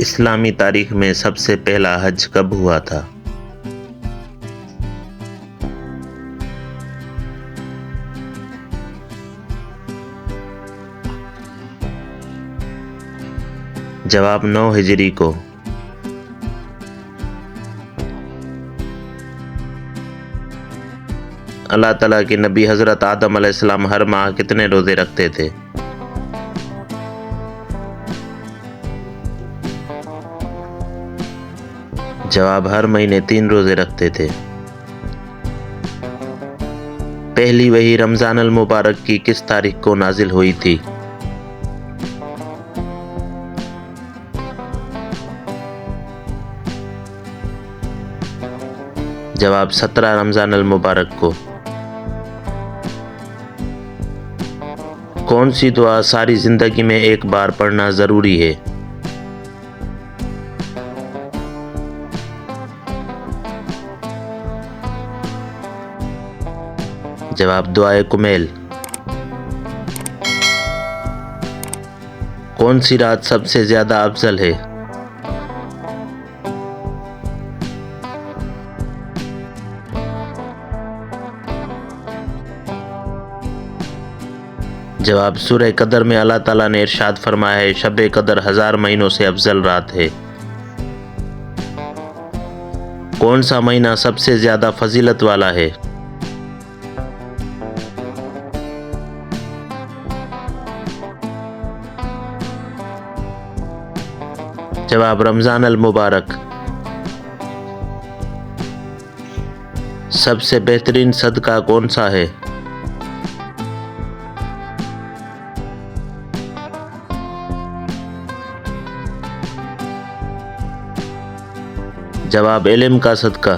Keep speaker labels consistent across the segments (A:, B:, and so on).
A: اسلامی تاریخ میں سب سے پہلا حج کب ہوا تھا؟ جواب 9 ہجری کو۔ اللہ تعالیٰ کے نبی حضرت آدم علیہ السلام ہر ماہ کتنے روزے رکھتے تھے؟ جواب ہر مہینے 3 روزے رکھتے تھے۔ پہلی وحی رمضان المبارک کی کس تاریخ کو نازل ہوئی تھی؟ جواب 17 رمضان المبارک کو۔ کون سی دعا ساری زندگی میں ایک بار پڑھنا ضروری ہے؟ جواب دعائے کمیل۔ کون سی رات سب سے زیادہ افضل ہے؟ جواب سورہ قدر میں اللہ تعالیٰ نے ارشاد فرمایا ہے شب قدر 1000 مہینوں سے افضل رات ہے۔ کون سا مہینہ سب سے زیادہ فضیلت والا ہے؟ جواب رمضان المبارک۔ سب سے بہترین صدقہ کون سا ہے؟ جواب علم کا صدقہ۔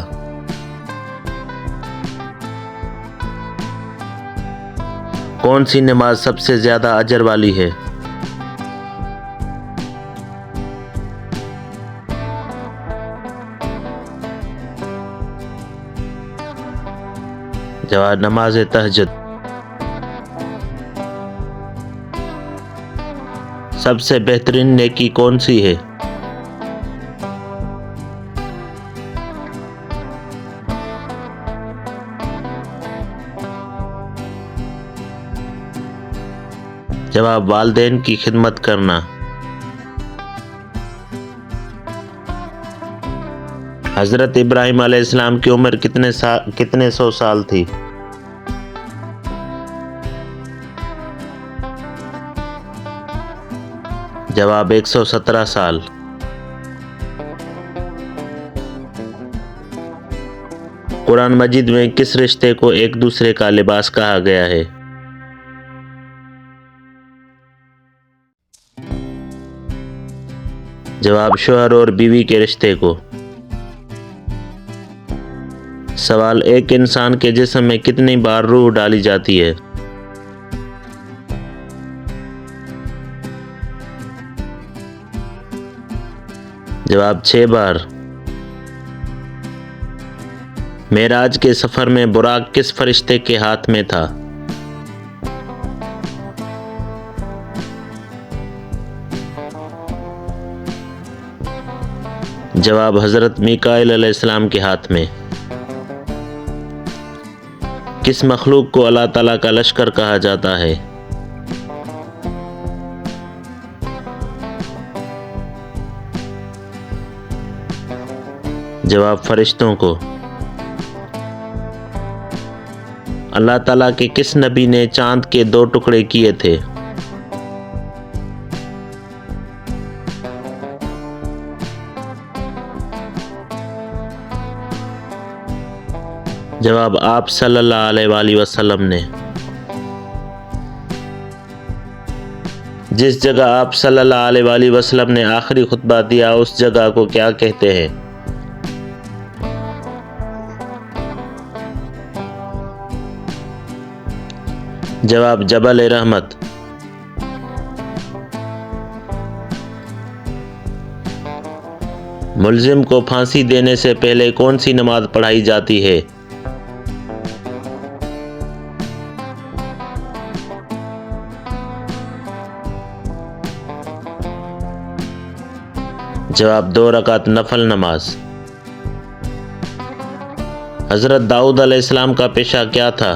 A: کون سی نماز سب سے زیادہ اجر والی ہے؟ جواب نماز تہجد۔ سب سے بہترین نیکی کون سی ہے؟ جواب والدین کی خدمت کرنا۔ حضرت ابراہیم علیہ السلام کی عمر کتنے سو سال تھی؟ جواب 117 سال۔ قرآن مجید میں کس رشتے کو ایک دوسرے کا لباس کہا گیا ہے؟ جواب شوہر اور بیوی کے رشتے کو۔ سوال ایک انسان کے جسم میں کتنی بار روح ڈالی جاتی ہے؟ جواب 6 بار۔ معراج کے سفر میں براق کس فرشتے کے ہاتھ میں تھا؟ جواب حضرت میکائیل علیہ السلام کے ہاتھ میں۔ کس مخلوق کو اللہ تعالیٰ کا لشکر کہا جاتا ہے؟ جواب فرشتوں کو۔ اللہ تعالیٰ کے کس نبی نے چاند کے 2 ٹکڑے کیے تھے؟ جواب آپ صلی اللہ علیہ وآلہ وسلم نے۔ جس جگہ آپ صلی اللہ علیہ وآلہ وسلم نے آخری خطبہ دیا اس جگہ کو کیا کہتے ہیں؟ جواب جبل رحمت۔ ملزم کو پھانسی دینے سے پہلے کون سی نماز پڑھائی جاتی ہے؟ جواب 2 رکعت نفل نماز۔ حضرت داؤد علیہ السلام کا پیشہ کیا تھا؟